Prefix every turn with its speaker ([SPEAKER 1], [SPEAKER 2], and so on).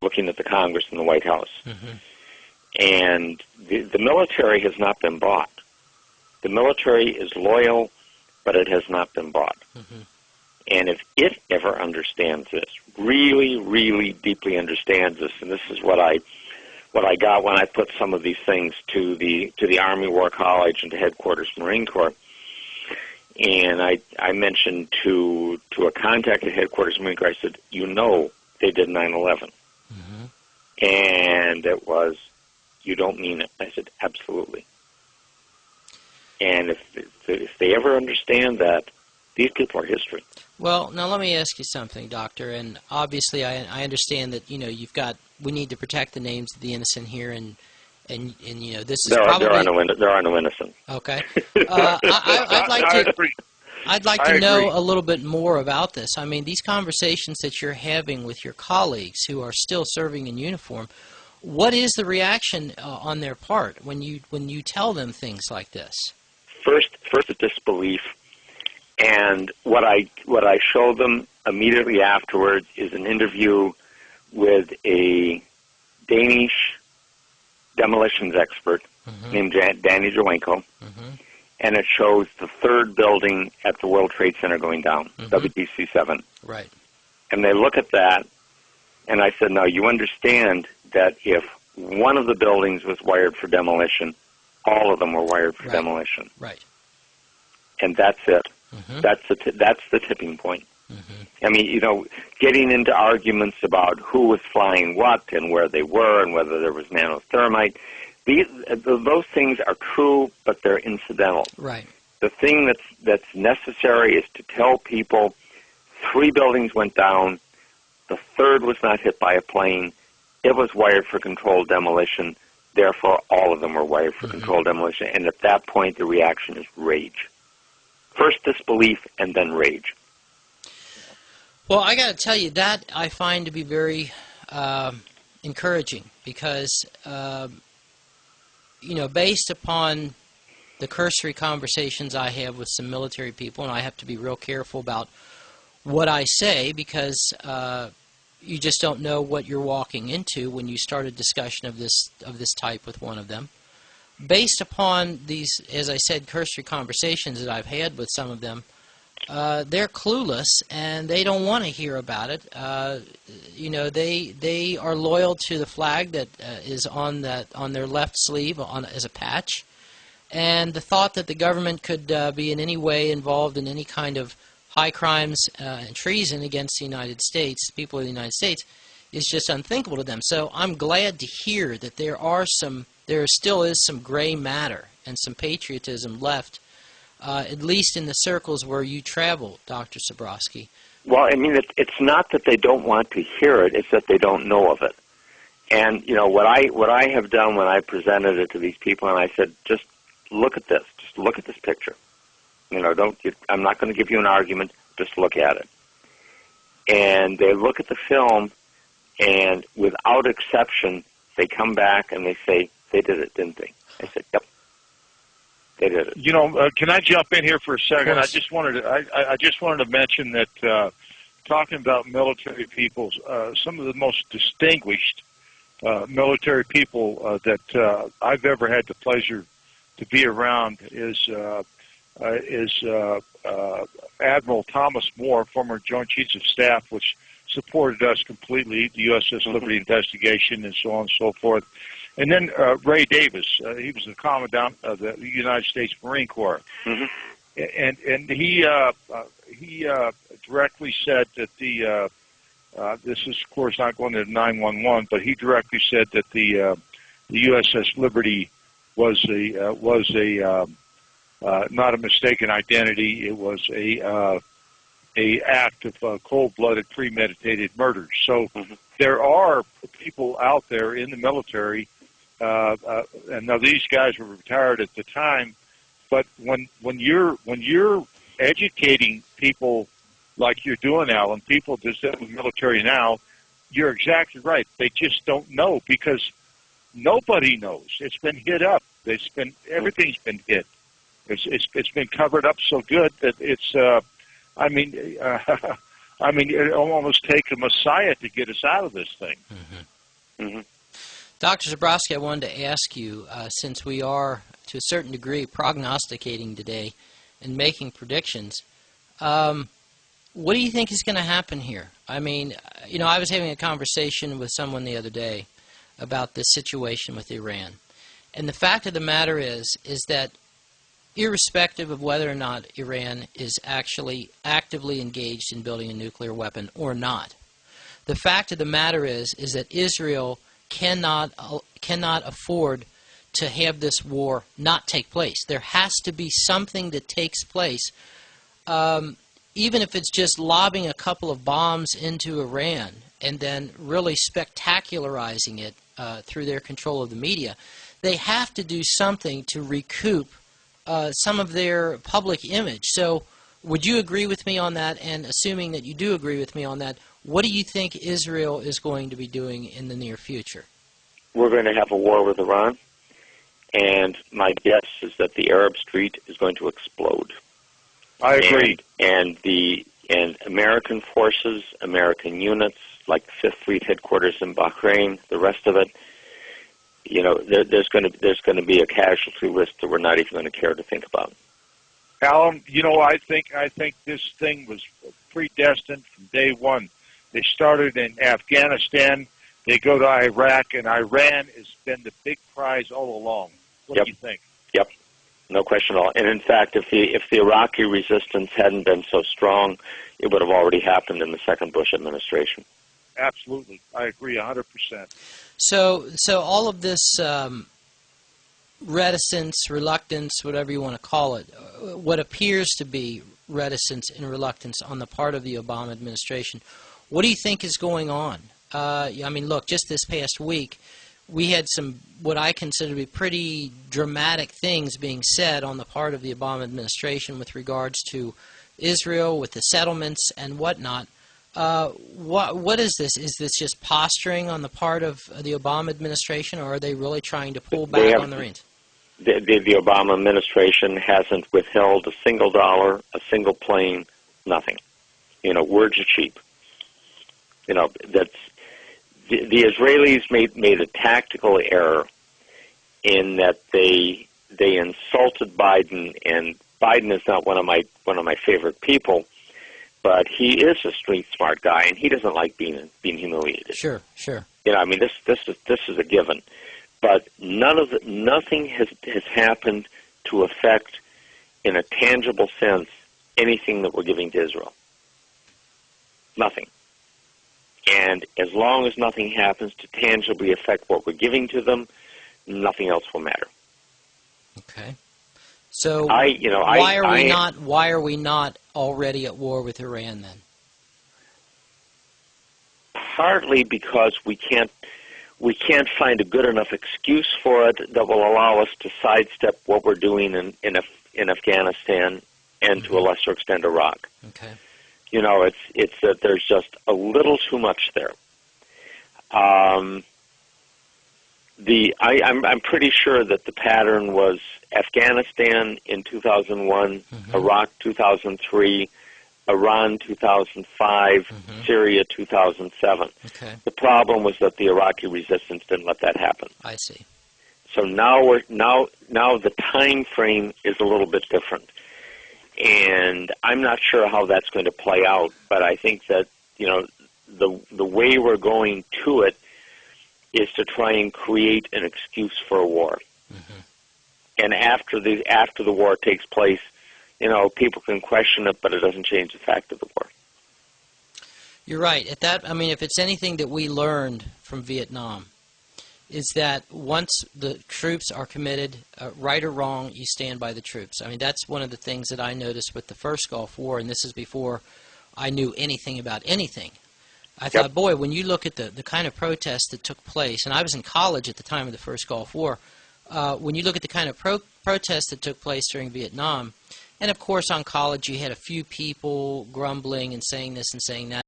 [SPEAKER 1] looking at the Congress and the White House. And the military has not been bought. The military is loyal, but it has not been bought. And if it ever understands this, really, really deeply understands this, and this is what I got when I put some of these things to the Army War College and to Headquarters Marine Corps. And I mentioned to a contact at Headquarters Marine Corps, I said, you know they did 9/11. And it was, you don't mean it. I said, absolutely. And if they ever understand that, these people are history.
[SPEAKER 2] Well, now let me ask you something, Doctor. And obviously, I understand that we need to protect the names of the innocent here, and this is probably
[SPEAKER 1] there are no innocent.
[SPEAKER 2] Okay, I'd like to know a little bit more about this. I mean, these conversations that you're having with your colleagues who are still serving in uniform, what is the reaction on their part when you tell them things like this?
[SPEAKER 1] First, a disbelief, and what I show them immediately afterwards is an interview with a Danish demolitions expert named Danny Jowenko, and it shows the third building at the World Trade Center going down, WTC-7.
[SPEAKER 2] Right.
[SPEAKER 1] And they look at that, and I said, now you understand that if one of the buildings was wired for demolition, all of them were wired for demolition.
[SPEAKER 2] Right.
[SPEAKER 1] And that's it. That's the tipping point. I mean, getting into arguments about who was flying what and where they were and whether there was nanothermite, those things are true, but they're incidental.
[SPEAKER 2] Right.
[SPEAKER 1] The thing that's necessary is to tell people 3 buildings went down, the third was not hit by a plane, it was wired for controlled demolition, therefore all of them were wired for controlled demolition, and at that point the reaction is rage. First disbelief and then rage.
[SPEAKER 2] Well, I got to tell you, that I find to be very encouraging because, based upon the cursory conversations I have with some military people, and I have to be real careful about what I say because you just don't know what you're walking into when you start a discussion of this type with one of them. Based upon these, as I said, cursory conversations that I've had with some of them, they're clueless and they don't want to hear about it. They are loyal to the flag that is on their left sleeve as a patch, and the thought that the government could be in any way involved in any kind of high crimes and treason against the United States, people of the United States, is just unthinkable to them. So I'm glad to hear that there still is some gray matter and some patriotism left, at least in the circles where you travel, Dr. Sabrosky.
[SPEAKER 1] Well, I mean, it's not that they don't want to hear it; it's that they don't know of it. And what I have done when I presented it to these people, and I said, just look at this, just look at this picture. I'm not going to give you an argument; just look at it. And they look at the film, and without exception, they come back and they say, they did it, didn't they? I said, yep, they did it.
[SPEAKER 3] Can I jump in here for a second? I just wanted to mention that talking about military people, some of the most distinguished military people that I've ever had the pleasure to be around is Admiral Thomas Moore, former Joint Chiefs of Staff, which supported us completely, the USS Liberty investigation and so on and so forth. And then Ray Davis, he was the Commandant of the United States Marine Corps. And he directly said that this is, of course, not going to 911, but he directly said that the USS Liberty was not a mistaken identity. It was a act of cold-blooded, premeditated murder. So there are people out there in the military, and now these guys were retired at the time. But when you're educating people like you're doing, Alan, people that's in the military now, you're exactly right. They just don't know because nobody knows. It's been hid up. Everything's been hid. It's been covered up so good that it's. I I mean, it almost take a messiah to get us out of this thing.
[SPEAKER 2] Dr. Sabrosky, I wanted to ask you, since we are, to a certain degree, prognosticating today and making predictions, what do you think is going to happen here? I mean, I was having a conversation with someone the other day about this situation with Iran. And the fact of the matter is that irrespective of whether or not Iran is actually actively engaged in building a nuclear weapon or not, the fact of the matter is that Israel cannot afford to have this war not take place. There has to be something that takes place, even if it's just lobbing a couple of bombs into Iran and then really spectacularizing it through their control of the media. They have to do something to recoup some of their public image. So would you agree with me on that? And assuming that you do agree with me on that, what do you think Israel is going to be doing in the near future?
[SPEAKER 1] We're going to have a war with Iran, and my guess is that the Arab Street is going to explode.
[SPEAKER 3] I agree.
[SPEAKER 1] And American forces, American units, like the Fifth Fleet headquarters in Bahrain, the rest of it, there's going to be a casualty list that we're not even going to care to think about.
[SPEAKER 3] Alan, I think this thing was predestined from day one. They started in Afghanistan, they go to Iraq, and Iran has been the big prize all along. What do you think?
[SPEAKER 1] Yep, no question at all. And in fact, if the Iraqi resistance hadn't been so strong, it would have already happened in the second Bush administration.
[SPEAKER 3] Absolutely, I agree 100%.
[SPEAKER 2] So all of this reticence, reluctance, whatever you want to call it, what appears to be reticence and reluctance on the part of the Obama administration, what do you think is going on? I mean, look, just this past week, we had some, what I consider to be pretty dramatic things being said on the part of the Obama administration with regards to Israel, with the settlements and whatnot. What is this? Is this just posturing on the part of the Obama administration, or are they really trying to pull back on the reins?
[SPEAKER 1] The Obama administration hasn't withheld a single dollar, a single plane, nothing. Words are cheap. That's the Israelis made a tactical error in that they insulted Biden, and Biden is not one of my favorite people. But he is a street smart guy, and he doesn't like being humiliated.
[SPEAKER 2] Sure.
[SPEAKER 1] I mean, this is a given. But nothing has happened to affect, in a tangible sense, anything that we're giving to Israel. Nothing. And as long as nothing happens to tangibly affect what we're giving to them, nothing else will matter.
[SPEAKER 2] Okay. So why are we not already at war with Iran then? Partly
[SPEAKER 1] because we can't find a good enough excuse for it that will allow us to sidestep what we're doing in Afghanistan and to a lesser extent Iraq.
[SPEAKER 2] Okay.
[SPEAKER 1] It's that there's just a little too much there. I'm pretty sure that the pattern was Afghanistan in 2001, Iraq 2003, Iran 2005, Syria 2007.
[SPEAKER 2] Okay.
[SPEAKER 1] The problem was that the Iraqi resistance didn't let that happen.
[SPEAKER 2] I see.
[SPEAKER 1] So now the time frame is a little bit different, and I'm not sure how that's going to play out. But I think that the way we're going to it is to try and create an excuse for a war. And after the war takes place, people can question it, but it doesn't change the fact of the war.
[SPEAKER 2] You're right. If it's anything that we learned from Vietnam, is that once the troops are committed, right or wrong, you stand by the troops. I mean, that's one of the things that I noticed with the first Gulf War, and this is before I knew anything about anything. I thought, boy, when you look at the kind of protests that took place, and I was in college at the time of the first Gulf War, when you look at the kind of protests that took place during Vietnam, and of course on college you had a few people grumbling and saying this and saying that.